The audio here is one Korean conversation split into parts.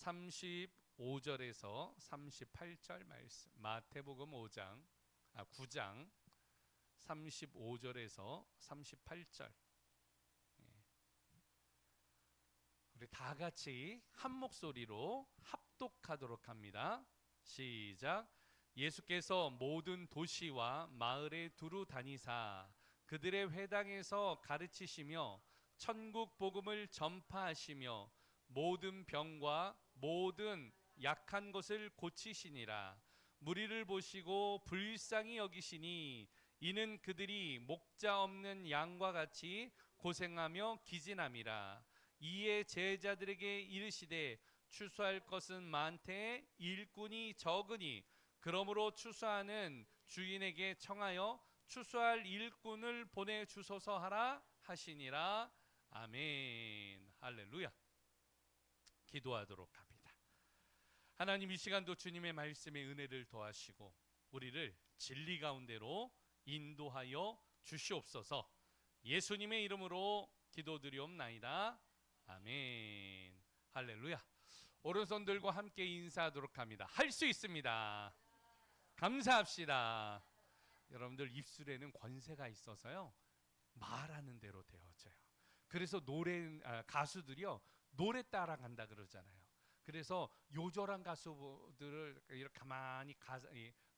35절에서 38절 말씀, 마태복음 9장 35절에서 38절. 우리 다 같이 한 목소리로 합독하도록 합니다. 시작. 예수께서 모든 도시와 마을에 두루 다니사 그들의 회당에서 가르치시며 천국 복음을 전파하시며 모든 병과 모든 약한 것을 고치시니라. 무리를 보시고 불쌍히 여기시니 이는 그들이 목자 없는 양과 같이 고생하며 기진함이라. 이에 제자들에게 이르시되 추수할 것은 많되 일꾼이 적으니 그러므로 추수하는 주인에게 청하여 추수할 일꾼을 보내주소서 하라 하시니라. 아멘. 할렐루야. 기도하도록 합니다. 하나님, 이 시간도 주님의 말씀의 은혜를 더하시고 우리를 진리 가운데로 인도하여 주시옵소서. 예수님의 이름으로 기도드리옵나이다. 아멘. 할렐루야. 오른손 들고 함께 인사하도록 합니다. 할 수 있습니다. 감사합시다. 여러분들 입술에는 권세가 있어서요, 말하는 대로 되어져요. 그래서 가수들이요, 노래 따라간다 그러잖아요. 그래서 요절한 가수들을 이렇게 가만히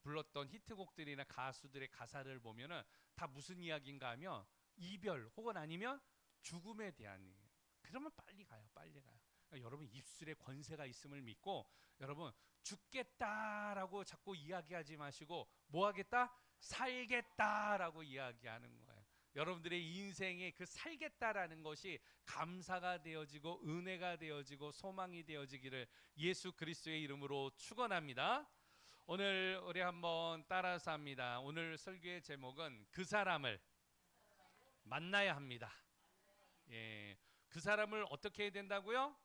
불렀던 히트곡들이나 가수들의 가사를 보면은 다 무슨 이야기인가 하면 이별 혹은 아니면 죽음에 대한. 그러면 빨리 가요. 그러니까 여러분 입술에 권세가 있음을 믿고, 여러분 죽겠다라고 자꾸 이야기하지 마시고 뭐 하겠다? 살겠다라고 이야기하는 거예요. 여러분들의 인생에 그 살겠다라는 것이 감사가 되어지고 은혜가 되어지고 소망이 되어지기를 예수 그리스도의 이름으로 축원합니다. 오늘 우리 한번 따라서 합니다. 오늘 설교의 제목은 그 사람을 만나야 합니다. 예, 그 사람을 어떻게 해야 된다고요?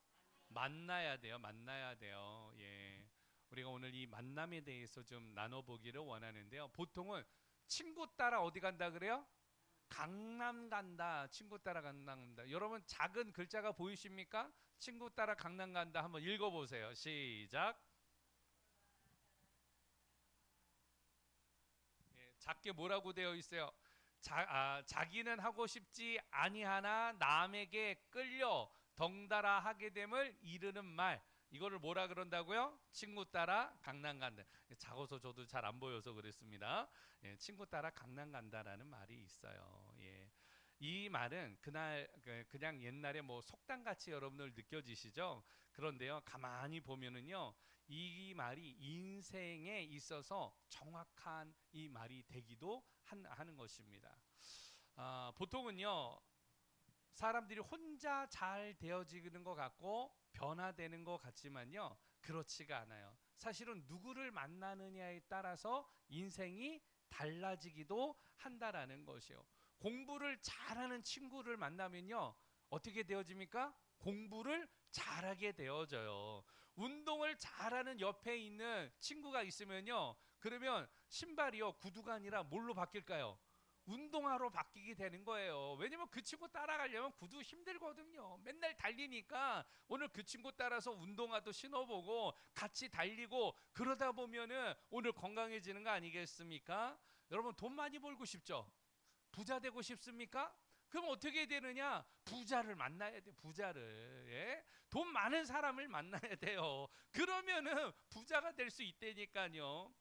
만나야 돼요. 예, 우리가 오늘 이 만남에 대해서 좀 나눠보기를 원하는데요. 보통은 친구 따라 어디 간다 그래요? 강남 간다. 친구 따라 강남 간다. 여러분 작은 글자가 보이십니까? 친구 따라 강남 간다. 한번 읽어보세요. 시작. 예, 작게 뭐라고 되어 있어요? 자기는 하고 싶지 아니하나 남에게 끌려 덩달아 하게 됨을 이르는 말, 이거를 뭐라 그런다고요? 친구 따라 강남 간다. 작아서 저도 잘 안 보여서 그랬습니다. 예, 친구 따라 강남 간다라는 말이 있어요. 예. 이 말은 그냥 옛날에 뭐 속담같이 여러분들 느껴지시죠? 그런데요, 가만히 보면은요, 이 말이 인생에 있어서 정확한 이 말이 되기도 하는 것입니다. 보통은요, 사람들이 혼자 잘 되어지는 것 같고 변화되는 것 같지만요, 그렇지가 않아요. 사실은 누구를 만나느냐에 따라서 인생이 달라지기도 한다라는 것이요. 공부를 잘하는 친구를 만나면요, 어떻게 되어집니까? 공부를 잘하게 되어져요. 운동을 잘하는 옆에 있는 친구가 있으면요, 그러면 신발이요, 구두가 아니라 뭘로 바뀔까요? 운동화로 바뀌게 되는 거예요. 왜냐면 그 친구 따라가려면 구두 힘들거든요. 맨날 달리니까 오늘 그 친구 따라서 운동화도 신어보고 같이 달리고 그러다 보면은 오늘 건강해지는 거 아니겠습니까? 여러분 돈 많이 벌고 싶죠? 부자 되고 싶습니까? 그럼 어떻게 되느냐? 부자를 만나야 돼. 부자를. 예? 돈 많은 사람을 만나야 돼요. 그러면은 부자가 될 수 있다니까요.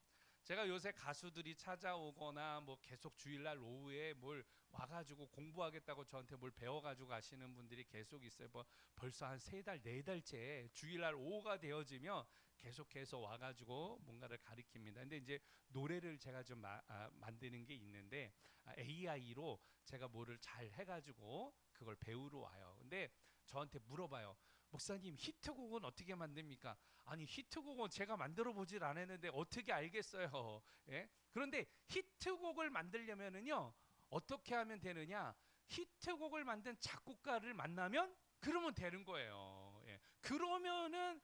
제가 요새 가수들이 찾아오거나 뭐 계속 주일날 오후에 뭘 와가지고 공부하겠다고 저한테 뭘 배워가지고 가시는 분들이 계속 있어요. 뭐 벌써 한 3달, 4달째 주일날 오후가 되어지면 계속해서 와가지고 뭔가를 가르칩니다. 근데 이제 노래를 제가 좀 만드는 게 있는데 AI로 제가 뭐를 잘 해가지고 그걸 배우러 와요. 근데 저한테 물어봐요. 목사님, 히트곡은 어떻게 만듭니까? 아니, 히트곡은 제가 만들어 보질 않았는데 어떻게 알겠어요? 예? 그런데 히트곡을 만들려면은요, 어떻게 하면 되느냐? 히트곡을 만든 작곡가를 만나면 그러면 되는 거예요. 예. 그러면은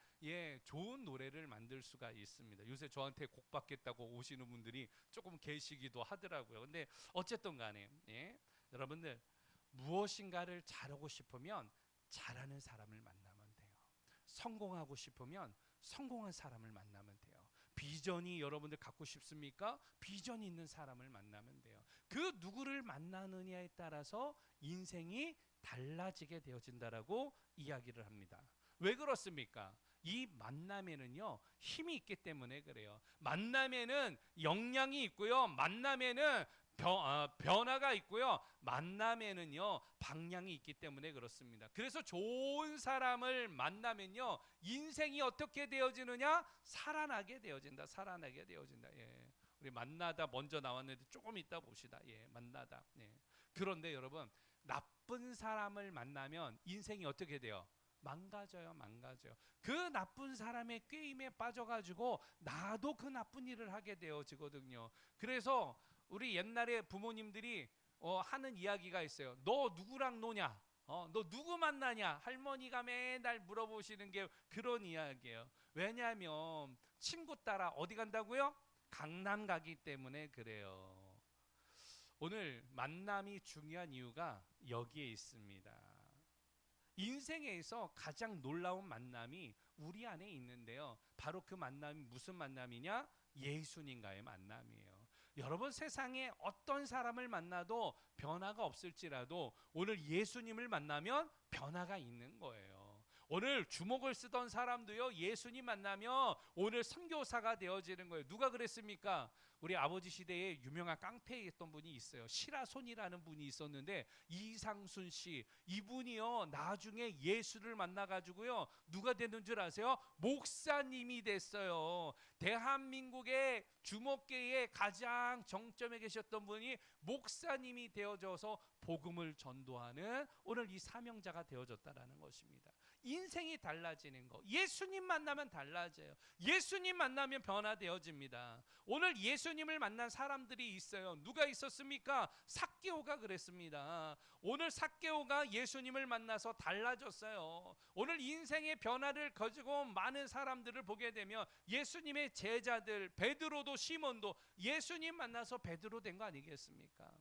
좋은 노래를 만들 수가 있습니다. 요새 저한테 곡 받겠다고 오시는 분들이 조금 계시기도 하더라고요. 근데 어쨌든 간에 여러분들 무엇인가를 잘하고 싶으면 잘하는 사람을 만나면 돼요. 성공하고 싶으면 성공한 사람을 만나면 돼요. 비전이 여러분들 갖고 싶습니까? 비전이 있는 사람을 만나면 돼요. 그 누구를 만나느냐에 따라서 인생이 달라지게 되어진다라고 이야기를 합니다. 왜 그렇습니까? 이 만남에는요 힘이 있기 때문에 그래요. 만남에는 역량이 있고요. 만남에는 변화가 있고요. 만남에는요 방향이 있기 때문에 그렇습니다. 그래서 좋은 사람을 만나면요 인생이 어떻게 되어지느냐? 살아나게 되어진다. 살아나게 되어진다. 예. 우리 만나다 먼저 나왔는데 조금 이따 봅시다. 예, 만나다. 예. 그런데 여러분 나쁜 사람을 만나면 인생이 어떻게 돼요? 망가져요, 망가져요. 그 나쁜 사람의 꾀임에 빠져가지고 나도 그 나쁜 일을 하게 되어지거든요. 그래서 우리 옛날에 부모님들이 하는 이야기가 있어요. 너 누구랑 노냐? 너 누구 만나냐? 할머니가 맨날 물어보시는 게 그런 이야기예요. 왜냐하면 친구 따라 어디 간다고요? 강남 가기 때문에 그래요. 오늘 만남이 중요한 이유가 여기에 있습니다. 인생에서 가장 놀라운 만남이 우리 안에 있는데요. 바로 그 만남이 무슨 만남이냐? 예수님과의 만남이에요. 여러분 세상에 어떤 사람을 만나도 변화가 없을지라도 오늘 예수님을 만나면 변화가 있는 거예요. 오늘 주먹을 쓰던 사람도요 예수님 만나면 오늘 선교사가 되어지는 거예요. 누가 그랬습니까? 우리 아버지 시대에 유명한 깡패였던 분이 있어요. 시라손이라는 분이 있었는데 이상순 씨 이분이요 나중에 예수를 만나가지고요 누가 되는 줄 아세요? 목사님이 됐어요. 대한민국의 주목계의 가장 정점에 계셨던 분이 목사님이 되어져서 복음을 전도하는 오늘 이 사명자가 되어졌다라는 것입니다. 인생이 달라지는 거. 예수님 만나면 달라져요. 예수님 만나면 변화되어집니다. 오늘 예수님을 만난 사람들이 있어요. 누가 있었습니까? 삭개오가 그랬습니다. 오늘 삭개오가 예수님을 만나서 달라졌어요. 오늘 인생의 변화를 가지고 많은 사람들을 보게 되면 예수님의 제자들 베드로도 시몬도 예수님 만나서 베드로 된 거 아니겠습니까?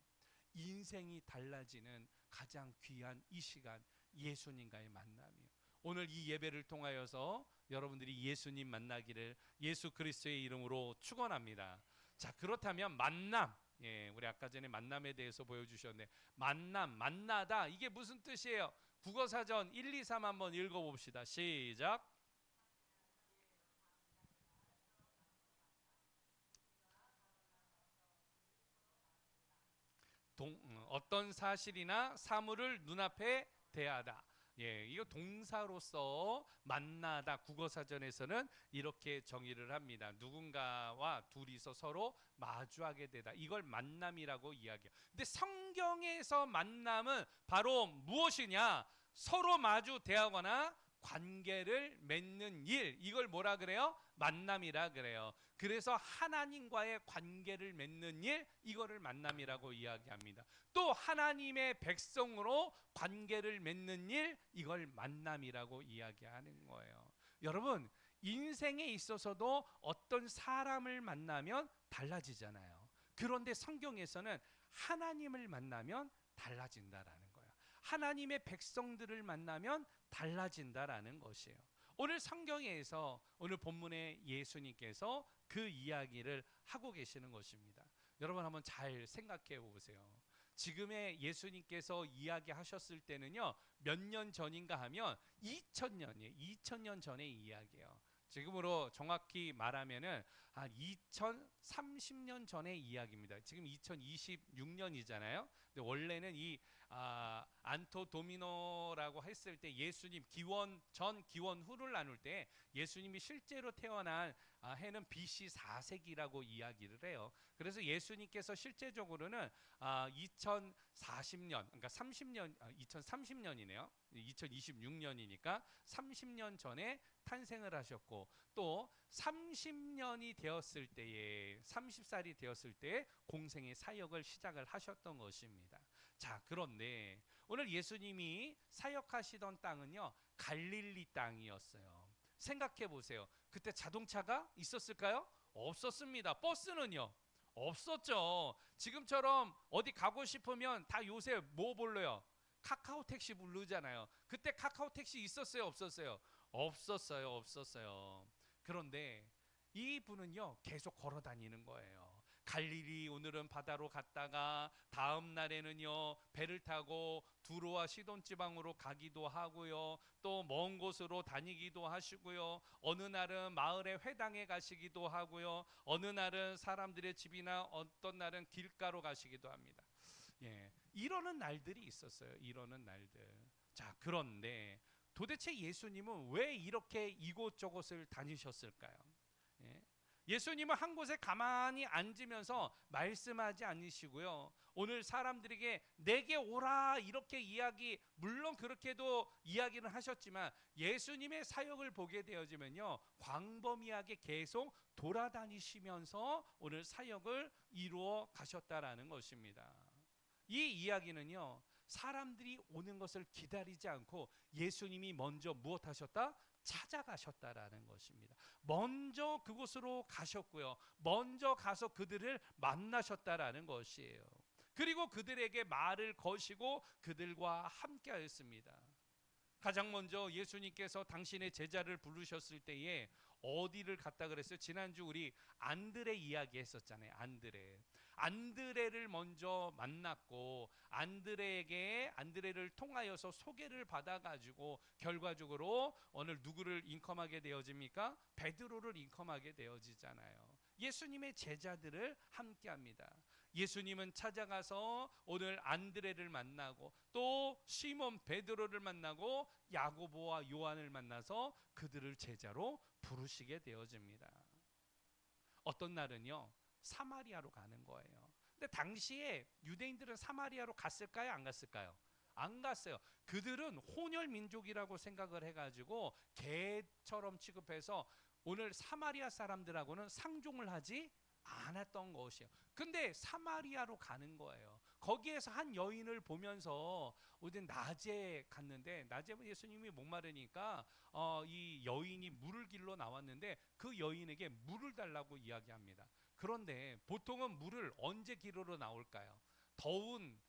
인생이 달라지는 가장 귀한 이 시간 예수님과의 만남이에요. 오늘 이 예배를 통하여서 여러분들이 예수님 만나기를 예수 그리스도의 이름으로 축원합니다. 자, 그렇다면 만남, 예, 우리 아까 전에 만남에 대해서 보여주셨는데 만남, 만나다 이게 무슨 뜻이에요? 국어사전 1, 2, 3 한번 읽어봅시다. 시작. 어떤 사실이나 사물을 눈앞에 대하다. 예, 이거 동사로서 만나다 국어사전에서는 이렇게 정의를 합니다. 누군가와 둘이서 서로 마주하게 되다. 이걸 만남이라고 이야기해요. 근데 성경에서 만남은 바로 무엇이냐? 서로 마주 대하거나 관계를 맺는 일. 이걸 뭐라 그래요? 만남이라 그래요. 그래서 하나님과의 관계를 맺는 일, 이거를 만남이라고 이야기합니다. 또 하나님의 백성으로 관계를 맺는 일, 이걸 만남이라고 이야기하는 거예요. 여러분, 인생에 있어서도 어떤 사람을 만나면 달라지잖아요. 그런데 성경에서는 하나님을 만나면 달라진다라는 거예요. 하나님의 백성들을 만나면 달라진다라는 것이에요. 오늘 성경에서 오늘 본문의 예수님께서 그 이야기를 하고 계시는 것입니다. 여러분 한번 잘 생각해 보세요. 지금의 예수님께서 이야기하셨을 때는요 몇 년 전인가 하면 2000년이에요. 2000년 전의 이야기예요. 지금으로 정확히 말하면은 한 2030년 전의 이야기입니다. 지금 2026년이잖아요. 근데 원래는 이 안토 도미노라고 했을 때 예수님 기원 전 기원 후를 나눌 때 예수님이 실제로 태어난 해는 BC 4세기라고 이야기를 해요. 그래서 예수님께서 실제적으로는 2040년 그러니까 30년 2030년이네요. 2026년이니까 30년 전에 탄생을 하셨고 또 30년이 되었을 때에 30살이 되었을 때 공생의 사역을 시작을 하셨던 것입니다. 자, 그런데 오늘 예수님이 사역하시던 땅은요 갈릴리 땅이었어요. 생각해 보세요. 그때 자동차가 있었을까요? 없었습니다. 버스는요? 없었죠. 지금처럼 어디 가고 싶으면 다 요새 뭐 불러요? 카카오 택시 부르잖아요. 그때 카카오 택시 있었어요? 없었어요? 없었어요. 그런데 이분은요, 계속 걸어 다니는 거예요. 갈릴리, 오늘은 바다로 갔다가 다음 날에는요 배를 타고 두로와 시돈 지방으로 가기도 하고요, 또 먼 곳으로 다니기도 하시고요, 어느 날은 마을의 회당에 가시기도 하고요, 어느 날은 사람들의 집이나 어떤 날은 길가로 가시기도 합니다. 예, 이러는 날들이 있었어요. 이러는 날들. 자, 그런데 도대체 예수님은 왜 이렇게 이곳저곳을 다니셨을까요? 예. 예수님은 한 곳에 가만히 앉으면서 말씀하지 않으시고요, 오늘 사람들에게 내게 오라 이렇게 이야기, 물론 그렇게도 이야기를 하셨지만 예수님의 사역을 보게 되어지면요, 광범위하게 계속 돌아다니시면서 오늘 사역을 이루어 가셨다라는 것입니다. 이 이야기는요, 사람들이 오는 것을 기다리지 않고 예수님이 먼저 무엇하셨다? 찾아가셨다라는 것입니다. 먼저 그곳으로 가셨고요, 먼저 가서 그들을 만나셨다라는 것이에요. 그리고 그들에게 말을 거시고 그들과 함께 하였습니다. 가장 먼저 예수님께서 당신의 제자를 부르셨을 때에 어디를 갔다 그랬어요? 지난주 우리 안드레 이야기 했었잖아요. 안드레를 먼저 만났고, 안드레를 통하여서 소개를 받아가지고 결과적으로 오늘 누구를 인컴하게 되어집니까? 베드로를 인컴하게 되어지잖아요. 예수님의 제자들을 함께합니다. 예수님은 찾아가서 오늘 안드레를 만나고, 또 시몬 베드로를 만나고, 야고보와 요한을 만나서 그들을 제자로 부르시게 되어집니다. 어떤 날은요, 사마리아로 가는 거예요. 근데 당시에 유대인들은 사마리아로 갔을까요? 안 갔을까요? 안 갔어요. 그들은 혼혈 민족이라고 생각을 해가지고 개처럼 취급해서 오늘 사마리아 사람들하고는 상종을 하지 않았던 것이에요. 근데 사마리아로 가는 거예요. 거기에서 한 여인을 보면서 어제 낮에 갔는데, 낮에 예수님이 목마르니까 이 여인이 물을 길러 나왔는데 그 여인에게 물을 달라고 이야기합니다. 그런데 보통은 물을 언제 길러 나올까요? 더운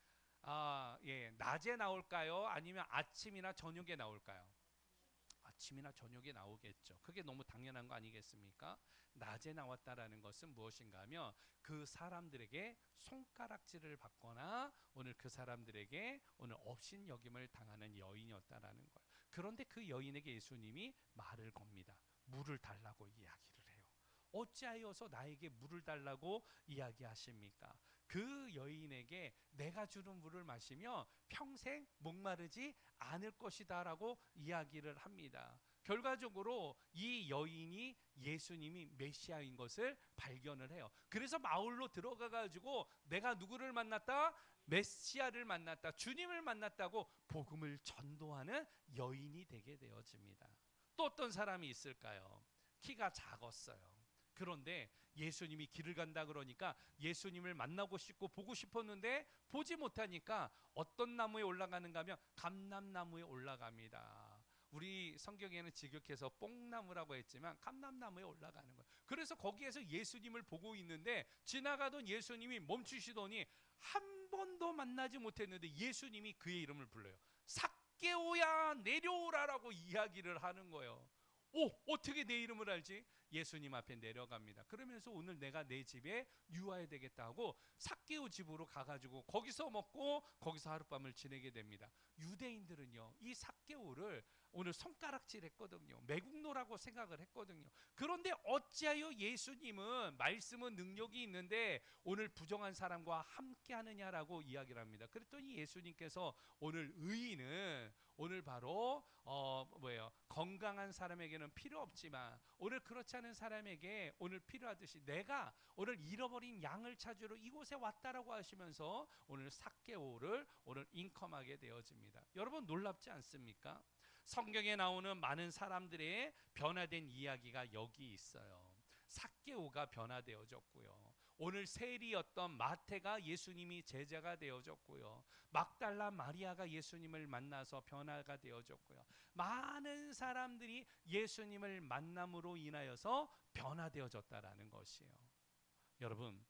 낮에 나올까요? 아니면 아침이나 저녁에 나올까요? 아침이나 저녁에 나오겠죠. 그게 너무 당연한 거 아니겠습니까? 낮에 나왔다라는 것은 무엇인가 하면 그 사람들에게 손가락질을 받거나 오늘 그 사람들에게 오늘 업신여김을 당하는 여인이었다라는 거예요. 그런데 그 여인에게 예수님이 말을 겁니다. 물을 달라고 이야기를 해요. 어찌하여서 나에게 물을 달라고 이야기하십니까? 그 여인에게 내가 주는 물을 마시며 평생 목마르지 않을 것이다라고 이야기를 합니다. 결과적으로 이 여인이 예수님이 메시아인 것을 발견을 해요. 그래서 마을로 들어가 가지고 내가 누구를 만났다? 메시아를 만났다, 주님을 만났다고 복음을 전도하는 여인이 되게 되어집니다. 또 어떤 사람이 있을까요? 키가 작았어요. 그런데 예수님이 길을 간다 그러니까 예수님을 만나고 싶고 보고 싶었는데 보지 못하니까 어떤 나무에 올라가는가 하면 감람나무에 올라갑니다. 우리 성경에는 직역해서 뽕나무라고 했지만 감람나무에 올라가는 거예요. 그래서 거기에서 예수님을 보고 있는데 지나가던 예수님이 멈추시더니 한 번도 만나지 못했는데 예수님이 그의 이름을 불러요. 삭개오야 내려오라라고 이야기를 하는 거예요. 오, 어떻게 내 이름을 알지? 예수님 앞에 내려갑니다. 그러면서 오늘 내가 내 집에 유하야 되겠다 하고 삭개오 집으로 가가지고 거기서 먹고 거기서 하룻밤을 지내게 됩니다. 유대인들은요, 이 삭개오를 오늘 손가락질 했거든요. 매국노라고 생각을 했거든요. 그런데 어찌하여 예수님은 말씀은 능력이 있는데 오늘 부정한 사람과 함께 하느냐라고 이야기를 합니다. 그랬더니 예수님께서 오늘 의인은 오늘 바로 건강한 사람에게는 필요 없지만 오늘 그렇지 않은 사람에게 오늘 필요하듯이 내가 오늘 잃어버린 양을 찾으러 이곳에 왔다라고 하시면서 오늘 삭개오를 오늘 인컴하게 되어집니다. 여러분 놀랍지 않습니까? 성경에 나오는 많은 사람들의 변화된 이야기가 여기 있어요. 삭개오가 변화되어졌고요, 오늘 세리였던 마태가 예수님이 제자가 되어졌고요, 막달라 마리아가 예수님을 만나서 변화가 되어졌고요, 많은 사람들이 예수님을 만남으로 인하여서 변화되어졌다라는 것이에요. 여러분,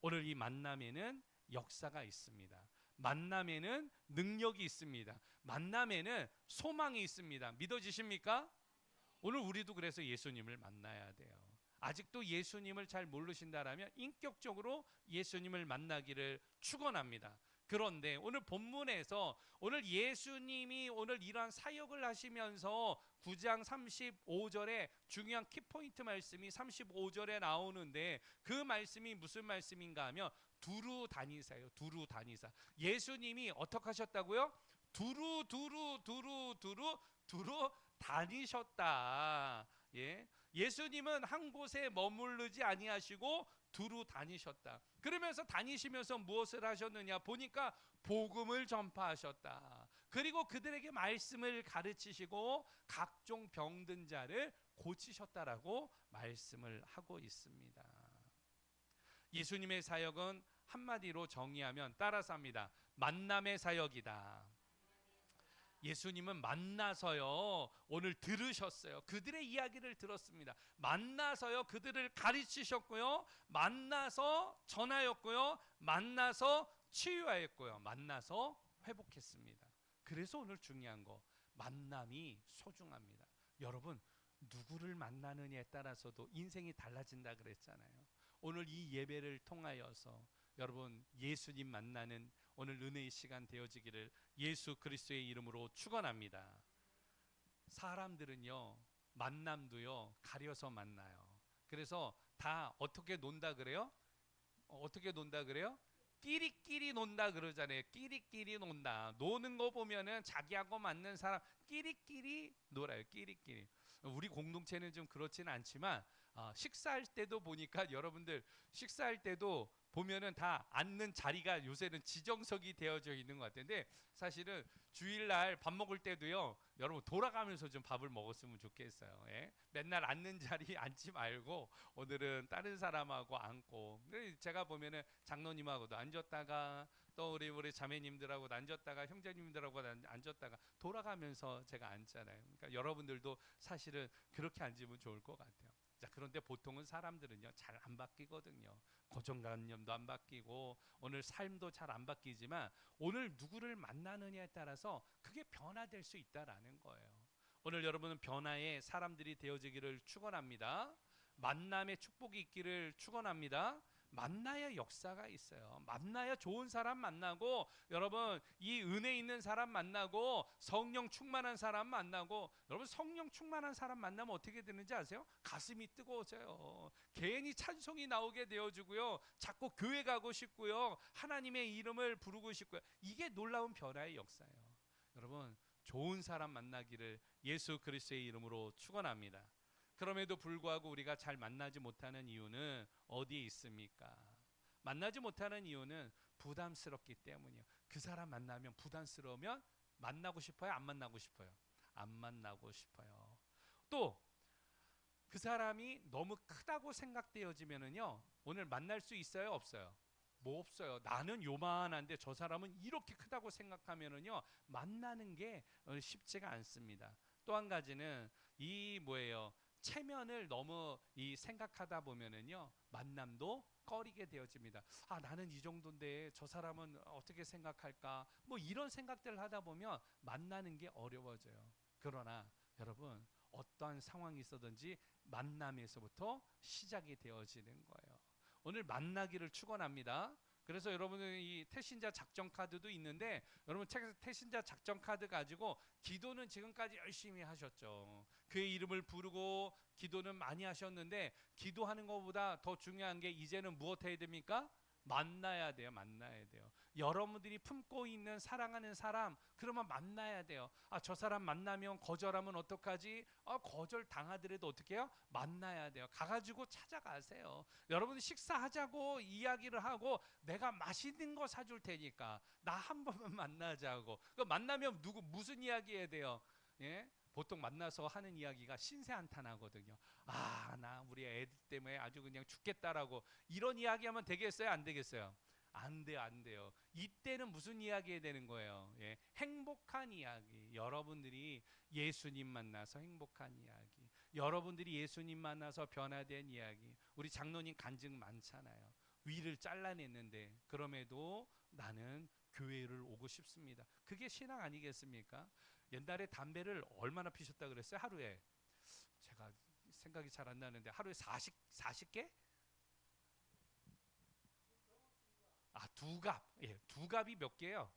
오늘 이 만남에는 역사가 있습니다. 만남에는 능력이 있습니다. 만남에는 소망이 있습니다. 믿어지십니까? 오늘 우리도 그래서 예수님을 만나야 돼요. 아직도 예수님을 잘 모르신다라면 인격적으로 예수님을 만나기를 축원합니다. 그런데 오늘 본문에서 오늘 예수님이 오늘 이러한 사역을 하시면서 9장 35절에 중요한 키포인트 말씀이 35절에 나오는데, 그 말씀이 무슨 말씀인가 하면 두루 다니사예요. 두루 다니사. 예수님이 어떻게 하셨다고요? 두루 다니셨다. 예. 예수님은 한 곳에 머무르지 아니하시고 두루 다니셨다. 그러면서 다니시면서 무엇을 하셨느냐 보니까 복음을 전파하셨다. 그리고 그들에게 말씀을 가르치시고 각종 병든 자를 고치셨다라고 말씀을 하고 있습니다. 예수님의 사역은 한마디로 정의하면 따라서 합니다. 만남의 사역이다. 예수님은 만나서요, 오늘 들으셨어요. 그들의 이야기를 들었습니다. 만나서요, 그들을 가르치셨고요, 만나서 전하였고요, 만나서 치유하였고요, 만나서 회복했습니다. 그래서 오늘 중요한 거, 만남이 소중합니다. 여러분, 누구를 만나느냐에 따라서도 인생이 달라진다 그랬잖아요. 오늘 이 예배를 통하여서 여러분 예수님 만나는 오늘 은혜의 시간 되어지기를 예수 그리스도의 이름으로 축원합니다. 사람들은요, 만남도요 가려서 만나요. 그래서 다 어떻게 논다 그래요? 어떻게 논다 그래요? 끼리끼리 논다 그러잖아요. 끼리끼리 논다. 노는 거 보면은 자기하고 맞는 사람 끼리끼리 놀아요. 끼리끼리. 우리 공동체는 좀 그렇지는 않지만 식사할 때도 보니까 여러분들 식사할 때도 보면은 다 앉는 자리가 요새는 지정석이 되어져 있는 것 같은데, 사실은 주일날 밥 먹을 때도요, 여러분 돌아가면서 좀 밥을 먹었으면 좋겠어요. 예? 맨날 앉는 자리 앉지 말고 오늘은 다른 사람하고 앉고, 제가 보면은 장로님하고도 앉았다가 또 우리 자매님들하고도 앉았다가 형제님들하고 앉았다가 돌아가면서 제가 앉잖아요. 그러니까 여러분들도 사실은 그렇게 앉으면 좋을 것 같아요. 자, 그런데 보통은 사람들은요 잘 안 바뀌거든요. 고정관념도 안 바뀌고 오늘 삶도 잘 안 바뀌지만 오늘 누구를 만나느냐에 따라서 그게 변화될 수 있다라는 거예요. 오늘 여러분은 변화의 사람들이 되어지기를 축원합니다. 만남의 축복이 있기를 축원합니다. 만나야 역사가 있어요. 만나야 좋은 사람 만나고, 여러분 이 은혜 있는 사람 만나고, 성령 충만한 사람 만나고, 여러분 성령 충만한 사람 만나면 어떻게 되는지 아세요? 가슴이 뜨거워져요. 괜히 찬송이 나오게 되어주고요, 자꾸 교회 가고 싶고요, 하나님의 이름을 부르고 싶고요. 이게 놀라운 변화의 역사예요. 여러분 좋은 사람 만나기를 예수 그리스도의 이름으로 축원합니다. 그럼에도 불구하고 우리가 잘 만나지 못하는 이유는 어디에 있습니까? 만나지 못하는 이유는 부담스럽기 때문이에요. 그 사람 만나면 부담스러우면 만나고 싶어요? 안 만나고 싶어요? 안 만나고 싶어요. 또 그 사람이 너무 크다고 생각되어지면은요, 오늘 만날 수 있어요? 없어요? 뭐 없어요. 나는 요만한데 저 사람은 이렇게 크다고 생각하면은요, 만나는 게 쉽지가 않습니다. 또 한 가지는 이 뭐예요? 체면을 너무 이 생각하다 보면은요, 만남도 꺼리게 되어집니다. 아, 나는 이 정도인데 저 사람은 어떻게 생각할까? 뭐 이런 생각들을 하다 보면 만나는 게 어려워져요. 그러나 여러분 어떠한 상황이 있어든지 만남에서부터 시작이 되어지는 거예요. 오늘 만나기를 축원합니다. 그래서 여러분은 이 태신자 작전 카드도 있는데, 여러분 태신자 작전 카드 가지고 기도는 지금까지 열심히 하셨죠. 그의 이름을 부르고 기도는 많이 하셨는데, 기도하는 것보다 더 중요한 게 이제는 무엇 해야 됩니까? 만나야 돼요. 만나야 돼요. 여러분들이 품고 있는 사랑하는 사람, 그러면 만나야 돼요. 아, 저 사람 만나면 거절하면 어떡하지? 거절 당하더라도 어떻게 해요? 만나야 돼요. 가가지고 찾아가세요. 여러분 식사하자고 이야기를 하고, 내가 맛있는 거 사줄 테니까 나 한 번만 만나자고. 그 만나면 무슨 이야기 해야 돼요? 예? 보통 만나서 하는 이야기가 신세한탄하거든요. 아, 나 우리 애들 때문에 아주 그냥 죽겠다라고, 이런 이야기하면 되겠어요? 안 되겠어요? 안 돼요, 안 돼요. 이때는 무슨 이야기 해야 되는 거예요? 예, 행복한 이야기. 여러분들이 예수님 만나서 행복한 이야기. 여러분들이 예수님 만나서 변화된 이야기. 우리 장로님 간증 많잖아요. 위를 잘라냈는데 그럼에도 나는 교회를 오고 싶습니다. 그게 신앙 아니겠습니까? 옛날에 담배를 얼마나 피셨다 그랬어요? 하루에 생각이 잘 안 나는데 하루에 40개? 아, 두 갑. 예, 두 갑이 몇 개예요?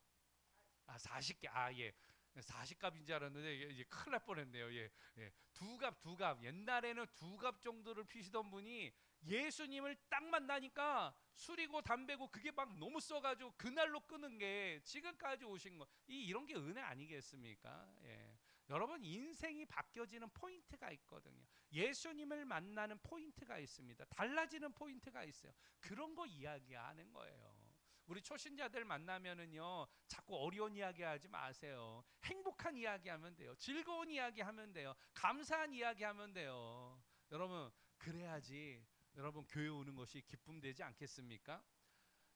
아, 40개. 아, 예. 40갑인 줄 알았는데 이제 큰일 날 뻔했네요. 예. 예. 두 갑, 두 갑. 옛날에는 두 갑 정도를 피시던 분이 예수님을 딱 만나니까 술이고 담배고 그게 막 너무 써가지고 그날로 끊은 게 지금까지 오신 거. 이런 게 은혜 아니겠습니까? 예. 여러분 인생이 바뀌어지는 포인트가 있거든요. 예수님을 만나는 포인트가 있습니다. 달라지는 포인트가 있어요. 그런 거 이야기하는 거예요. 우리 초신자들 만나면은요 자꾸 어려운 이야기 하지 마세요. 행복한 이야기 하면 돼요. 즐거운 이야기 하면 돼요. 감사한 이야기 하면 돼요. 여러분 그래야지 여러분 교회 오는 것이 기쁨 되지 않겠습니까?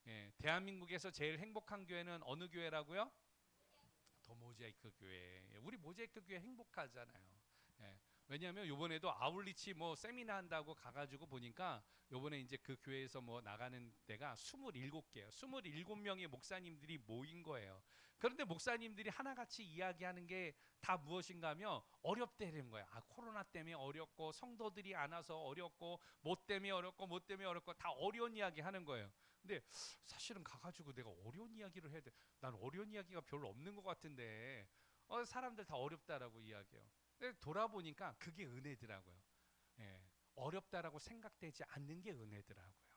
예, 대한민국에서 제일 행복한 교회는 어느 교회라고요? 더 모자이크 교회. 예, 우리 모자이크 교회 행복하잖아요. 예, 왜냐하면 요번에도 아울리치 뭐 세미나 한다고 가가지고 보니까 요번에 이제 그 교회에서 뭐 나가는 데가 27개예요. 27명의 목사님들이 모인 거예요. 그런데 목사님들이 하나같이 이야기하는 게 다 무엇인가며 어렵다는 거야. 아, 코로나 때문에 어렵고 성도들이 안 와서 어렵고 뭐 때문에 어렵고 뭐 때문에 어렵고 다 어려운 이야기 하는 거예요. 근데 사실은 가가지고 내가 어려운 이야기를 해야 돼. 난 어려운 이야기가 별로 없는 것 같은데 사람들 다 어렵다라고 이야기해요. 근데 돌아보니까 그게 은혜더라고요. 예, 어렵다라고 생각되지 않는 게 은혜더라고요.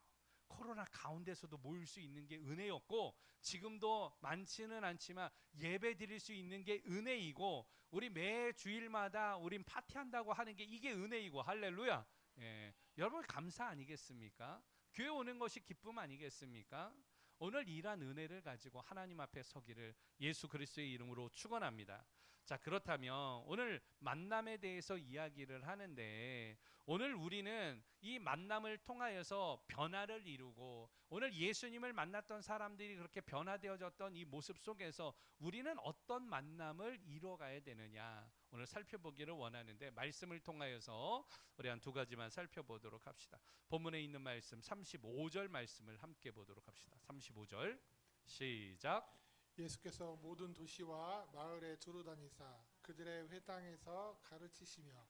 코로나 가운데서도 모일 수 있는 게 은혜였고 지금도 많지는 않지만 예배 드릴 수 있는 게 은혜이고 우리 매 주일마다 우린 파티한다고 하는 게 이게 은혜이고 할렐루야. 예, 여러분 감사 아니겠습니까? 교회 오는 것이 기쁨 아니겠습니까? 오늘 이러한 은혜를 가지고 하나님 앞에 서기를 예수 그리스도의 이름으로 축원합니다. 자, 그렇다면 오늘 만남에 대해서 이야기를 하는데 오늘 우리는 이 만남을 통하여서 변화를 이루고 오늘 예수님을 만났던 사람들이 그렇게 변화되어졌던 이 모습 속에서 우리는 어떤 만남을 이루어가야 되느냐 오늘 살펴보기를 원하는데 말씀을 통하여서 우리 한 두 가지만 살펴보도록 합시다. 본문에 있는 말씀 35절 말씀을 함께 보도록 합시다. 35절 시작. 예수께서 모든 도시와 마을에 두루 다니사 그들의 회당에서 가르치시며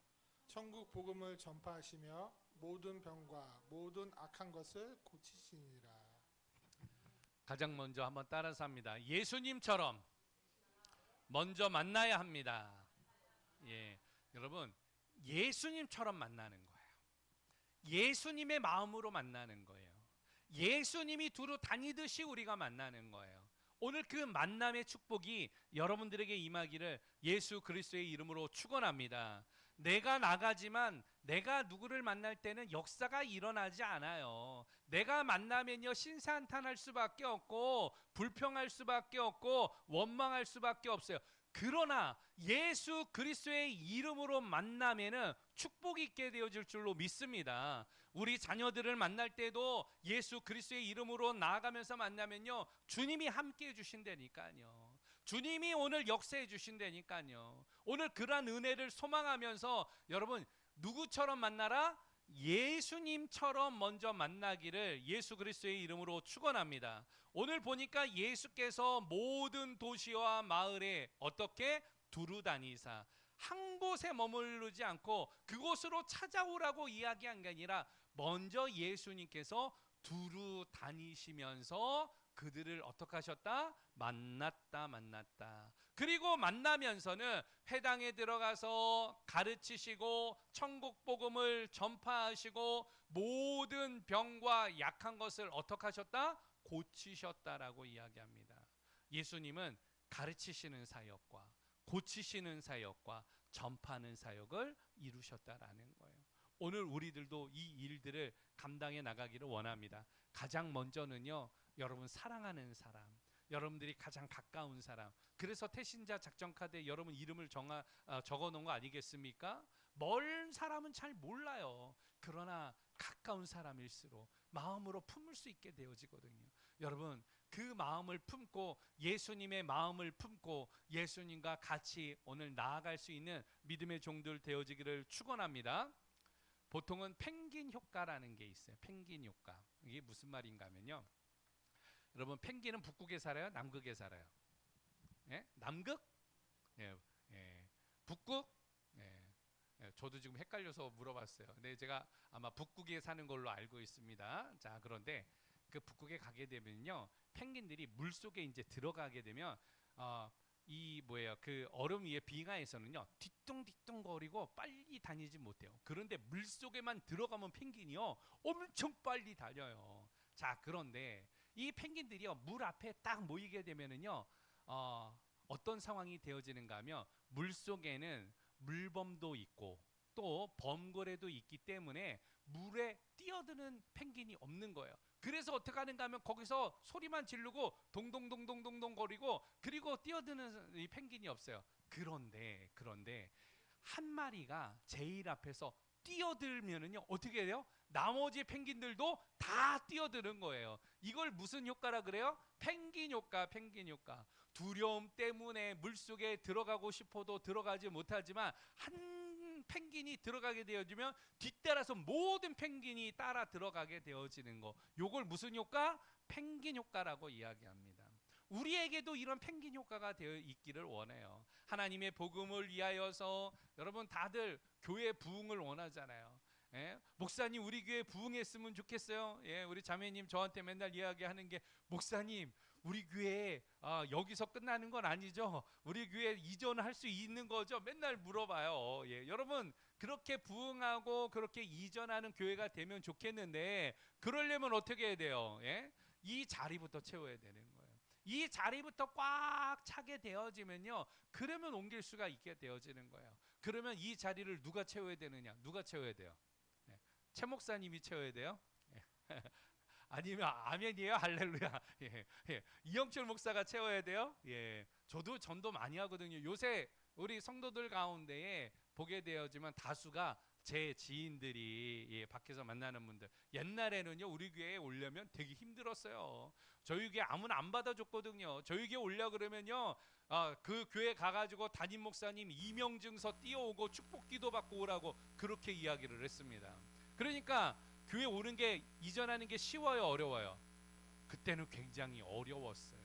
천국 복음을 전파하시며 모든 병과 모든 악한 것을 고치시니라. 가장 먼저 한번 따라서 합니다. 예수님처럼 먼저 만나야 합니다. 예, 여러분 예수님처럼 만나는 거예요. 예수님의 마음으로 만나는 거예요. 예수님이 두루 다니듯이 우리가 만나는 거예요. 오늘 그 만남의 축복이 여러분들에게 임하기를 예수 그리스도의 이름으로 축원합니다. 내가 나가지만 내가 누구를 만날 때는 역사가 일어나지 않아요. 내가 만나면요 신사한탄할 수밖에 없고 불평할 수밖에 없고 원망할 수밖에 없어요. 그러나 예수 그리스도의 이름으로 만나면은 축복이 있게 되어질 줄로 믿습니다. 우리 자녀들을 만날 때도 예수 그리스도의 이름으로 나아가면서 만나면요 주님이 함께 해주신다니까요. 주님이 오늘 역사해 주신다니까요. 오늘 그러한 은혜를 소망하면서 여러분 누구처럼 만나라? 예수님처럼 먼저 만나기를 예수 그리스도의 이름으로 축원합니다. 오늘 보니까 예수께서 모든 도시와 마을에 어떻게 두루 다니사 한 곳에 머무르지 않고 그곳으로 찾아오라고 이야기한 게 아니라 먼저 예수님께서 두루 다니시면서 그들을 어떻게 하셨다? 만났다. 그리고 만나면서는 회당에 들어가서 가르치시고 천국 복음을 전파하시고 모든 병과 약한 것을 어떻게 하셨다? 고치셨다라고 이야기합니다. 예수님은 가르치시는 사역과 고치시는 사역과 전파하는 사역을 이루셨다라는 거예요. 오늘 우리들도 이 일들을 감당해 나가기를 원합니다. 가장 먼저는요 여러분 사랑하는 사람, 여러분들이 가장 가까운 사람. 그래서 태신자 작전 카드에 여러분 이름을 적어 놓은 거 아니겠습니까? 멀 사람은 잘 몰라요. 그러나 가까운 사람일수록 마음으로 품을 수 있게 되어지거든요. 여러분 그 마음을 품고 예수님의 마음을 품고 예수님과 같이 오늘 나아갈 수 있는 믿음의 종들 되어지기를 축원합니다. 보통은 펭귄 효과라는 게 있어요. 펭귄 효과. 이게 무슨 말인가 하면요. 여러분 펭귄은 북극에 살아요? 남극에 살아요? 예? 남극? 예, 예. 북극? 예. 저도 지금 헷갈려서 물어봤어요. 근데 제가 아마 북극에 사는 걸로 알고 있습니다. 자, 그런데 그 북극에 가게 되면요, 펭귄들이 물 속에 이제 들어가게 되면 이 뭐예요? 그 얼음 위에 빙하에서는요, 뒤뚱뒤뚱거리고 빨리 다니지 못해요. 그런데 물 속에만 들어가면 펭귄이요, 엄청 빨리 달려요. 자, 그런데 이 펭귄들이요, 물 앞에 딱 모이게 되면은요, 어떤 상황이 되어지는가 하면 물 속에는 물범도 있고 또 범고래도 있기 때문에 물에 뛰어드는 펭귄이 없는 거예요. 그래서 어떻게 하는가 하면 거기서 소리만 지르고 동동동동동동 거리고 그리고 뛰어드는 이 펭귄이 없어요. 그런데 한 마리가 제일 앞에서 뛰어들면은요, 어떻게 돼요? 나머지 펭귄들도 다 뛰어드는 거예요. 이걸 무슨 효과라 그래요? 펭귄 효과, 펭귄 효과. 두려움 때문에 물속에 들어가고 싶어도 들어가지 못하지만 한 펭귄이 들어가게 되어지면 뒤따라서 모든 펭귄이 따라 들어가게 되어지는 거. 요걸 무슨 효과? 펭귄 효과라고 이야기합니다. 우리에게도 이런 펭귄 효과가 되어 있기를 원해요. 하나님의 복음을 위하여서 여러분 다들 교회 부흥을 원하잖아요. 예? 목사님 우리 교회 부흥했으면 좋겠어요. 예, 우리 자매님 저한테 맨날 이야기하는 게 목사님 우리 교회 여기서 끝나는 건 아니죠? 우리 교회 이전할 수 있는 거죠? 맨날 물어봐요. 예, 여러분 그렇게 부흥하고 그렇게 이전하는 교회가 되면 좋겠는데 그러려면 어떻게 해야 돼요? 예? 이 자리부터 채워야 되는 거예요. 이 자리부터 꽉 차게 되어지면요, 그러면 옮길 수가 있게 되어지는 거예요. 그러면 이 자리를 누가 채워야 되느냐? 누가 채워야 돼요? 예. 최 목사님이 채워야 돼요? 예. 아니면 아멘이에요? 할렐루야. 예. 예. 이영철 목사가 채워야 돼요? 예. 저도 전도 많이 하거든요. 요새 우리 성도들 가운데에 보게 되어지만 다수가 제 지인들이, 예, 밖에서 만나는 분들. 옛날에는요 우리 교회에 오려면 되게 힘들었어요. 저희 교회 아무나 안 받아줬거든요. 저희 교회 오려 그러면요, 그 교회 가가지고 담임 목사님 이명증서 띄워오고 축복기도 받고 오라고 그렇게 이야기를 했습니다. 그러니까 교회 오는 게 이전하는 게 쉬워요, 어려워요? 그때는 굉장히 어려웠어요.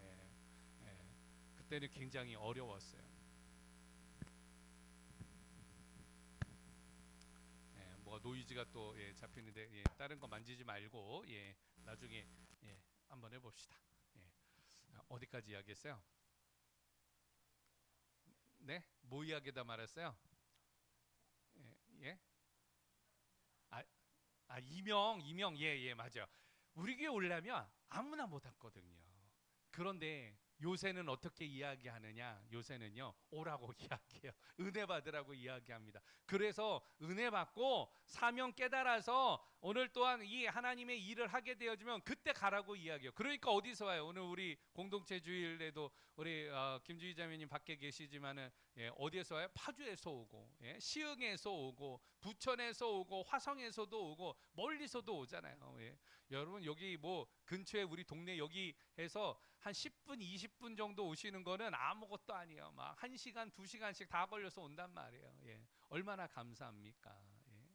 예, 예. 그때는 굉장히 어려웠어요. 예, 뭐가 노이즈가 또, 예, 잡히는데, 예, 다른 거 만지지 말고, 예, 나중에, 예, 한번 해봅시다. 예. 어디까지 이야기했어요? 네? 뭐 이야기다 말했어요? 예? 예? 아, 이명, 예, 예, 맞아요. 우리 교회 오려면 아무나 못 왔거든요. 그런데 요새는 어떻게 이야기하느냐? 요새는요, 오라고 이야기해요. 은혜 받으라고 이야기합니다. 그래서 은혜 받고 사명 깨달아서 오늘 또한 이 하나님의 일을 하게 되어지면 그때 가라고 이야기해요. 그러니까 어디서 와요? 오늘 우리 공동체 주일에도 우리 김주희 자매님 밖에 계시지만은, 예, 어디에서 와요? 파주에서 오고, 예, 시흥에서 오고, 부천에서 오고, 화성에서도 오고, 멀리서도 오잖아요. 예. 여러분 여기 뭐 근처에 우리 동네 여기 해서 한 10분 20분 정도 오시는 거는 아무것도 아니에요. 막 1시간 2시간씩 다 걸려서 온단 말이에요. 예. 얼마나 감사합니까? 예.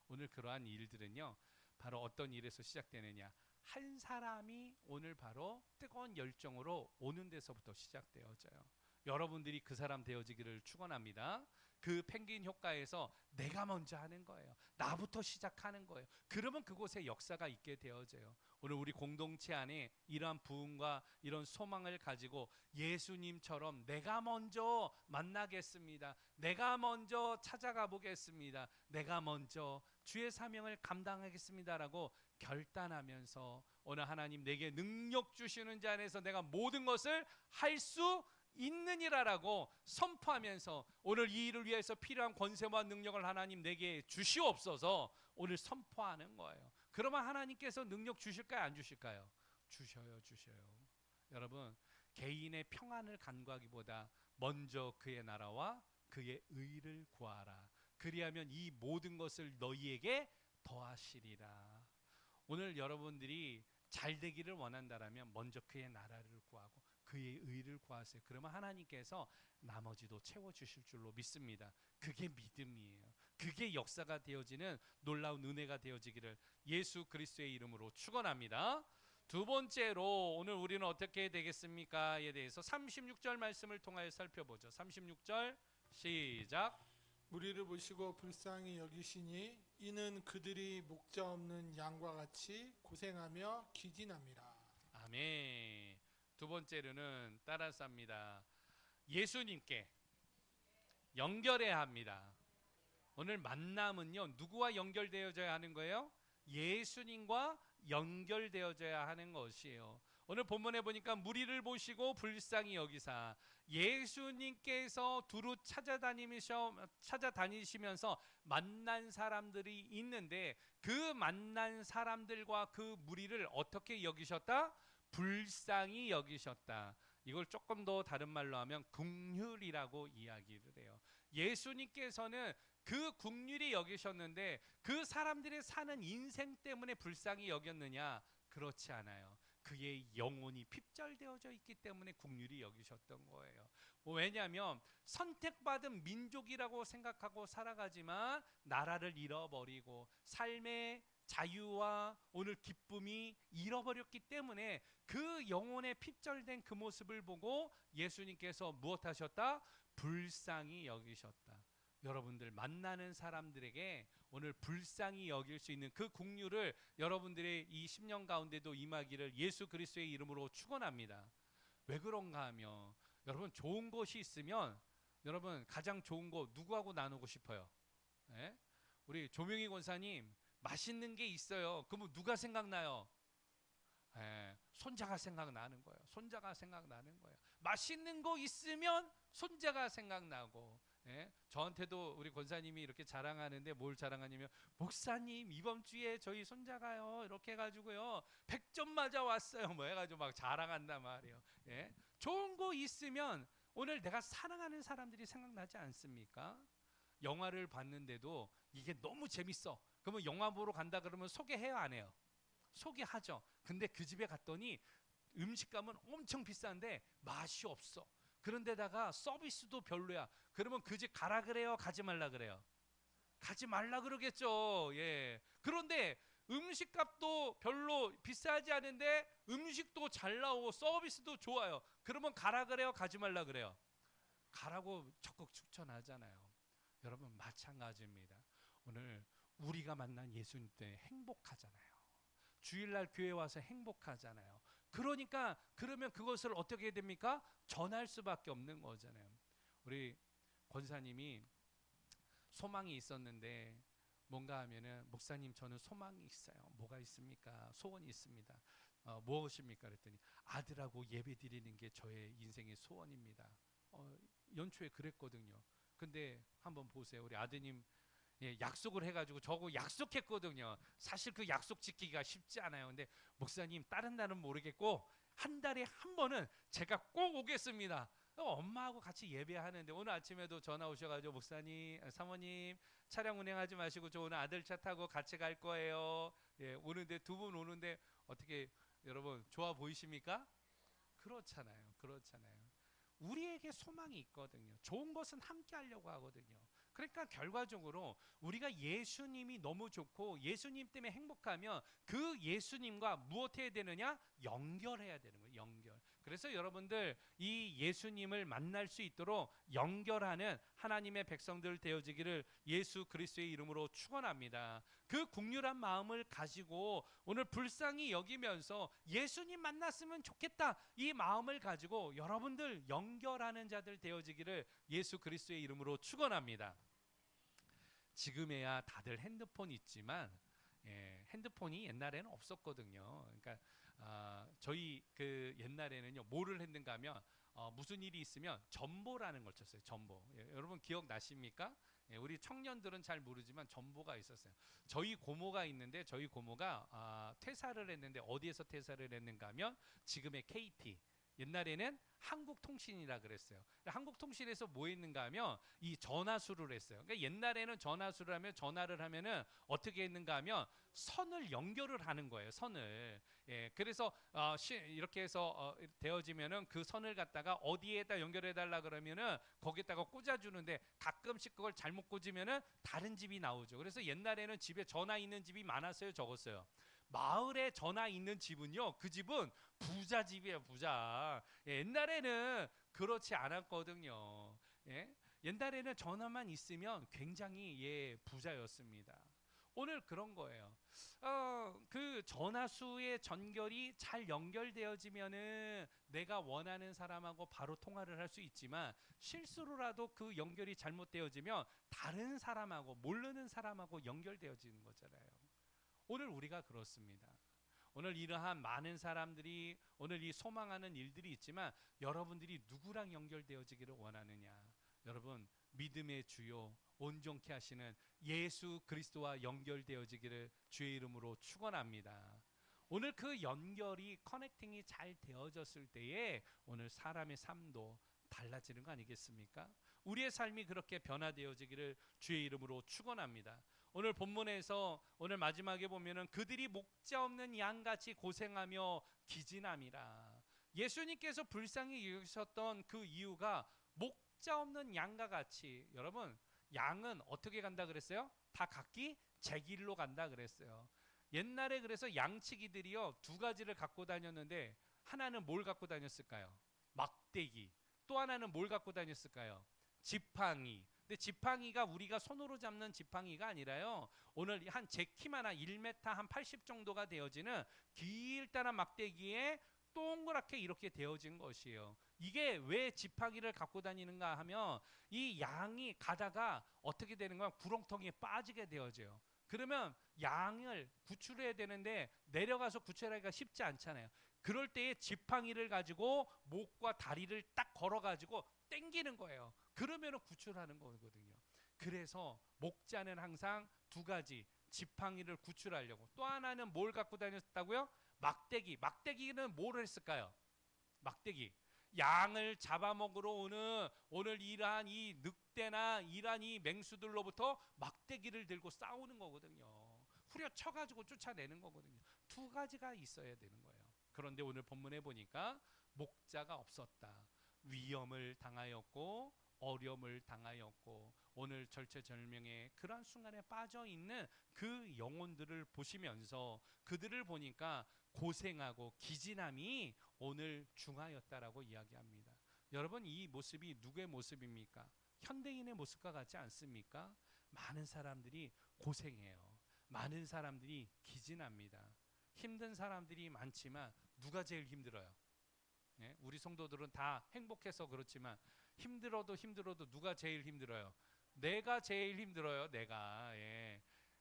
오늘 그러한 일들은요, 바로 어떤 일에서 시작되느냐? 한 사람이 오늘 바로 뜨거운 열정으로 오는 데서부터 시작되어져요. 여러분들이 그 사람 되어지기를 축원합니다. 그 펭귄 효과에서 내가 먼저 하는 거예요. 나부터 시작하는 거예요. 그러면 그곳에 역사가 있게 되어져요. 오늘 우리 공동체 안에 이러한 부흥과 이런 소망을 가지고 예수님처럼 내가 먼저 만나겠습니다. 내가 먼저 찾아가 보겠습니다. 내가 먼저 주의 사명을 감당하겠습니다라고 결단하면서 오늘 하나님 내게 능력 주시는 자 안에서 내가 모든 것을 할 수 있느니라라고 선포하면서 오늘 이 일을 위해서 필요한 권세와 능력을 하나님 내게 주시옵소서 오늘 선포하는 거예요. 그러면 하나님께서 능력 주실까요? 안 주실까요? 주셔요. 여러분, 개인의 평안을 간구하기보다 먼저 그의 나라와 그의 의를 구하라. 그리하면 이 모든 것을 너희에게 더하시리라. 오늘 여러분들이 잘 되기를 원한다라면 먼저 그의 나라를 구하고 그의 의를 구하세요. 그러면 하나님께서 나머지도 채워주실 줄로 믿습니다. 그게 믿음이에요. 그게 역사가 되어지는 놀라운 은혜가 되어지기를 예수 그리스도의 이름으로 축원합니다. 두 번째로 오늘 우리는 어떻게 되겠습니까에 대해서 36절 말씀을 통하여 살펴보죠. 36절 시작. 무리를 보시고 불쌍히 여기시니 이는 그들이 목자 없는 양과 같이 고생하며 기진함이라. 아멘. 두 번째로는 따라서 합니다. 예수님께 연결해야 합니다. 오늘 만남은요, 누구와 연결되어져야 하는 거예요? 예수님과 연결되어져야 하는 것이에요. 오늘 본문에 보니까 무리를 보시고 불쌍히 여기사, 예수님께서 두루 찾아다니시면서 만난 사람들이 있는데 그 만난 사람들과 그 무리를 어떻게 여기셨다? 불쌍히 여기셨다. 이걸 조금 더 다른 말로 하면 긍휼이라고 이야기를 해요. 예수님께서는 그 긍휼히 여기셨는데 그 사람들이 사는 인생 때문에 불쌍히 여겼느냐? 그렇지 않아요. 그의 영혼이 핍절되어져 있기 때문에 긍휼히 여기셨던 거예요. 왜냐하면 선택받은 민족이라고 생각하고 살아가지만 나라를 잃어버리고 삶의 자유와 오늘 기쁨이 잃어버렸기 때문에 그 영혼의 핍절된 그 모습을 보고 예수님께서 무엇하셨다? 불쌍히 여기셨다. 여러분들 만나는 사람들에게 오늘 불쌍히 여길 수 있는 그 긍휼을 여러분들의 이 10년 가운데도 임하기를 예수 그리스도의 이름으로 축원합니다. 왜 그런가 하면 여러분 좋은 것이 있으면 여러분 가장 좋은 거 누구하고 나누고 싶어요? 예? 우리 조명희 권사님 맛있는 게 있어요. 그러면 누가 생각나요? 예, 손자가 생각나는 거예요. 손자가 생각나는 거예요. 맛있는 거 있으면 손자가 생각나고, 예? 저한테도 우리 권사님이 이렇게 자랑하는데 뭘 자랑하냐면 목사님 이번 주에 저희 손자가요 이렇게 해가지고요 100점 맞아 왔어요 뭐 해가지고 막 자랑한단 말이에요. 예? 좋은 거 있으면 오늘 내가 사랑하는 사람들이 생각나지 않습니까? 영화를 봤는데도 이게 너무 재밌어. 그러면 영화 보러 간다 그러면 소개해요 안 해요? 소개하죠. 근데 그 집에 갔더니 음식값은 엄청 비싼데 맛이 없어. 그런데다가 서비스도 별로야. 그러면 그 집 가라 그래요? 가지 말라 그래요? 가지 말라 그러겠죠. 예. 그런데 음식값도 별로 비싸지 않은데 음식도 잘 나오고 서비스도 좋아요. 그러면 가라 그래요? 가지 말라 그래요? 가라고 적극 추천하잖아요. 여러분 마찬가지입니다. 오늘 우리가 만난 예수님 때문에 행복하잖아요. 주일날 교회 와서 행복하잖아요. 그러니까 그러면 그것을 어떻게 해야 됩니까? 전할 수밖에 없는 거잖아요. 우리 권사님이 소망이 있었는데 뭔가 하면은 목사님 저는 소망이 있어요. 뭐가 있습니까? 소원이 있습니다. 무엇입니까? 그랬더니 아들하고 예배 드리는 게 저의 인생의 소원입니다. 연초에 그랬거든요. 근데 한번 보세요. 우리 아드님 예, 약속을 해가지고 저거 약속했거든요. 사실 그 약속 지키기가 쉽지 않아요. 근데 목사님 다른 날은 모르겠고 한 달에 한 번은 제가 꼭 오겠습니다. 엄마하고 같이 예배하는데 오늘 아침에도 전화 오셔가지고 목사님, 사모님 차량 운행하지 마시고 저 오늘 아들 차 타고 같이 갈 거예요. 예, 오는데 두 분 오는데 어떻게 여러분 좋아 보이십니까? 그렇잖아요. 그렇잖아요. 우리에게 소망이 있거든요. 좋은 것은 함께 하려고 하거든요. 그러니까 결과적으로 우리가 예수님이 너무 좋고 예수님 때문에 행복하면 그 예수님과 무엇 해야 되느냐? 연결해야 되는 거예요. 연결. 그래서 여러분들 이 예수님을 만날 수 있도록 연결하는 하나님의 백성들 되어지기를 예수 그리스도의 이름으로 축원합니다. 그 국률한 마음을 가지고 오늘 불쌍히 여기면서 예수님 만났으면 좋겠다 이 마음을 가지고 여러분들 연결하는 자들 되어지기를 예수 그리스도의 이름으로 축원합니다. 지금에야 다들 핸드폰 있지만 예, 핸드폰이 옛날에는 없었거든요. 그러니까 저희 그 옛날에는요 뭐를 했는가 하면 무슨 일이 있으면 전보라는 걸 쳤어요. 전보. 예, 여러분 기억나십니까? 예, 우리 청년들은 잘 모르지만 전보가 있었어요. 저희 고모가 있는데 저희 고모가 퇴사를 했는데 어디에서 퇴사를 했는가 하면 지금의 KT 옛날에는 한국통신이라 그랬어요. 한국통신에서 뭐 했는가 하면 이 전화수를 했어요. 그러니까 옛날에는 전화수를 하면 전화를 하면은 어떻게 했는가 하면 선을 연결을 하는 거예요. 선을. 예, 그래서 이렇게 해서 되어지면은 그 선을 갖다가 어디에다 연결해 달라 그러면은 거기다가 꽂아주는데 가끔씩 그걸 잘못 꽂으면은 다른 집이 나오죠. 그래서 옛날에는 집에 전화 있는 집이 많았어요, 적었어요. 마을에 전화 있는 집은요, 그 집은 부자 집이에요, 부자. 예, 옛날에는 그렇지 않았거든요. 예? 옛날에는 전화만 있으면 굉장히 부자였습니다. 오늘 그런 거예요. 그 전화수의 전결이 잘 연결되어지면은 내가 원하는 사람하고 바로 통화를 할 수 있지만, 실수로라도 그 연결이 잘못되어지면 다른 사람하고, 모르는 사람하고 연결되어지는 거잖아요. 오늘 우리가 그렇습니다. 오늘 이러한 많은 사람들이 오늘 이 소망하는 일들이 있지만, 여러분들이 누구랑 연결되어지기를 원하느냐? 여러분, 믿음의 주요 온전케 하시는 예수 그리스도와 연결되어지기를 주의 이름으로 축원합니다. 오늘 그 연결이, 커넥팅이 잘 되어졌을 때에 오늘 사람의 삶도 달라지는 거 아니겠습니까? 우리의 삶이 그렇게 변화되어지기를 주의 이름으로 축원합니다. 오늘 본문에서 오늘 마지막에 보면은 그들이 목자 없는 양같이 고생하며 기진함이라. 예수님께서 불쌍히 여기셨던 그 이유가 목자 없는 양과 같이, 여러분, 양은 어떻게 간다 그랬어요? 다 각기 제 길로 간다 그랬어요. 옛날에 그래서 양치기들이요, 두 가지를 갖고 다녔는데, 하나는 뭘 갖고 다녔을까요? 막대기. 또 하나는 뭘 갖고 다녔을까요? 지팡이. 근데 지팡이가 우리가 손으로 잡는 지팡이가 아니라요, 오늘 한 제 키만 한 1m 한 80 정도가 되어지는 길다란 막대기에 동그랗게 이렇게 되어진 것이에요. 이게 왜 지팡이를 갖고 다니는가 하면, 이 양이 가다가 어떻게 되는 거야? 구렁텅이에 빠지게 되어져요. 그러면 양을 구출해야 되는데 내려가서 구출하기가 쉽지 않잖아요. 그럴 때에 지팡이를 가지고 목과 다리를 딱 걸어가지고 땡기는 거예요. 그러면 구출하는 거거든요. 그래서 목자는 항상 두 가지, 지팡이를 구출하려고. 또 하나는 뭘 갖고 다녔다고요? 막대기. 막대기는 뭘 했을까요? 막대기. 양을 잡아먹으러 오는 오늘 이러한 이 늑대나 이러한 이 맹수들로부터 막대기를 들고 싸우는 거거든요. 후려쳐가지고 쫓아내는 거거든요. 두 가지가 있어야 되는 거예요. 그런데 오늘 본문에 보니까 목자가 없었다. 위험을 당하였고 어려움을 당하였고, 오늘 절체절명의 그러한 순간에 빠져있는 그 영혼들을 보시면서 그들을 보니까 고생하고 기진함이 오늘 중하였다라고 이야기합니다. 여러분, 이 모습이 누구의 모습입니까? 현대인의 모습과 같지 않습니까? 많은 사람들이 고생해요. 많은 사람들이 기진합니다. 힘든 사람들이 많지만 누가 제일 힘들어요? 네? 우리 성도들은 다 행복해서 그렇지만 힘들어도 누가 제일 힘들어요? 내가 제일 힘들어요. 내가.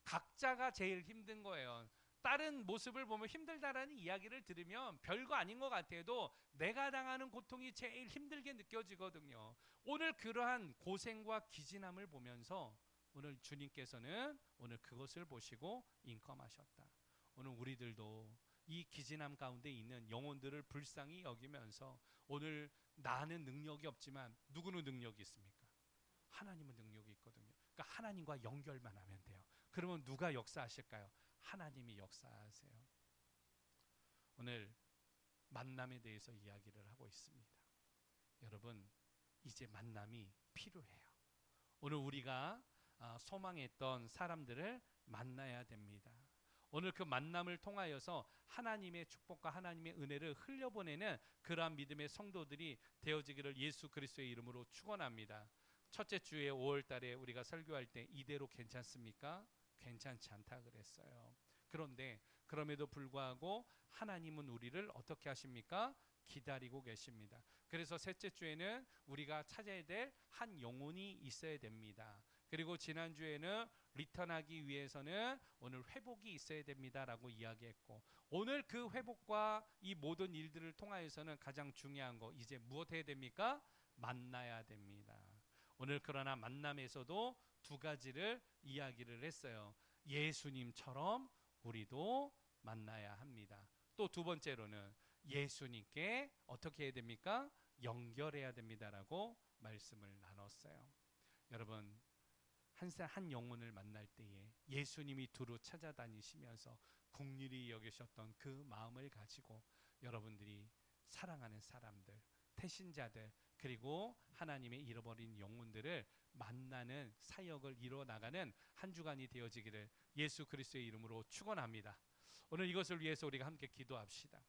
각자가 제일 힘든 거예요. 다른 모습을 보면 힘들다라는 이야기를 들으면 별거 아닌 것 같아도 내가 당하는 고통이 제일 힘들게 느껴지거든요. 오늘 그러한 고생과 기진함을 보면서 오늘 주님께서는 오늘 그것을 보시고 인컴하셨다. 오늘 우리들도 이 기진함 가운데 있는 영혼들을 불쌍히 여기면서, 오늘 나는 능력이 없지만 누구는 능력이 있습니까? 하나님은 능력이 있거든요. 그러니까 하나님과 연결만 하면 돼요. 그러면 누가 역사하실까요? 하나님이 역사하세요. 오늘 만남에 대해서 이야기를 하고 있습니다. 여러분, 이제 만남이 필요해요. 오늘 우리가 소망했던 사람들을 만나야 됩니다. 오늘 그 만남을 통하여서 하나님의 축복과 하나님의 은혜를 흘려보내는 그러한 믿음의 성도들이 되어지기를 예수 그리스도의 이름으로 축원합니다. 첫째 주에 5월 달에 우리가 설교할 때 이대로 괜찮습니까? 괜찮지 않다 그랬어요. 그런데 그럼에도 불구하고 하나님은 우리를 어떻게 하십니까? 기다리고 계십니다. 그래서 셋째 주에는 우리가 찾아야 될 한 영혼이 있어야 됩니다. 그리고 지난주에는 리턴하기 위해서는 오늘 회복이 있어야 됩니다라고 이야기했고, 오늘 그 회복과 이 모든 일들을 통하여서는 가장 중요한 거, 이제 무엇 해야 됩니까? 만나야 됩니다. 오늘 그러나 만남에서도 두 가지를 이야기를 했어요. 예수님처럼 우리도 만나야 합니다. 또 두 번째로는 예수님께 어떻게 해야 됩니까? 연결해야 됩니다라고 말씀을 나눴어요. 여러분, 한 영혼을 만날 때에 예수님이 두루 찾아다니시면서 긍휼히 여기셨던 그 마음을 가지고 여러분들이 사랑하는 사람들, 태신자들, 그리고 하나님의 잃어버린 영혼들을 만나는 사역을 이뤄나가는 한 주간이 되어지기를 예수 그리스도의 이름으로 축원합니다. 오늘 이것을 위해서 우리가 함께 기도합시다.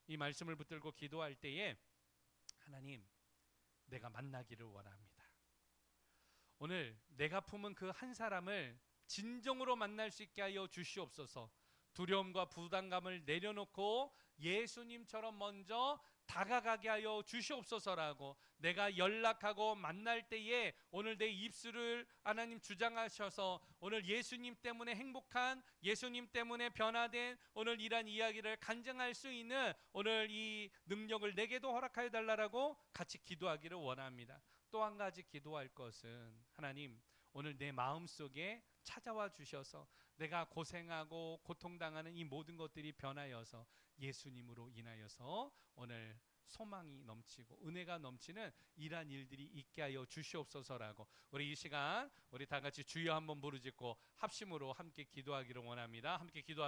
이 말씀을 붙들고 기도할 때에, 하나님, 내가 만나기를 원합니다. 오늘 내가 품은 그 한 사람을 진정으로 만날 수 있게 하여 주시옵소서. 두려움과 부담감을 내려놓고 예수님처럼 먼저 다가가게 하여 주시옵소서라고, 내가 연락하고 만날 때에 오늘 내 입술을 하나님 주장하셔서 오늘 예수님 때문에 행복한, 예수님 때문에 변화된 오늘 이란 이야기를 간증할 수 있는 오늘 이 능력을 내게도 허락하여 달라고 같이 기도하기를 원합니다. 또 한 가지 기도할 것은, 하나님 오늘 내 마음속에 찾아와 주셔서 내가 고생하고 고통당하는 이 모든 것들이 변하여서 예수님으로 인하여서 오늘 소망이 넘치고 은혜가 넘치는 이러한 일들이 있게 하여 주시옵소서라고, 우리 이 시간 우리 다 같이 주여 한번 부르짖고 합심으로 함께 기도하기를 원합니다. 함께 기도합니다.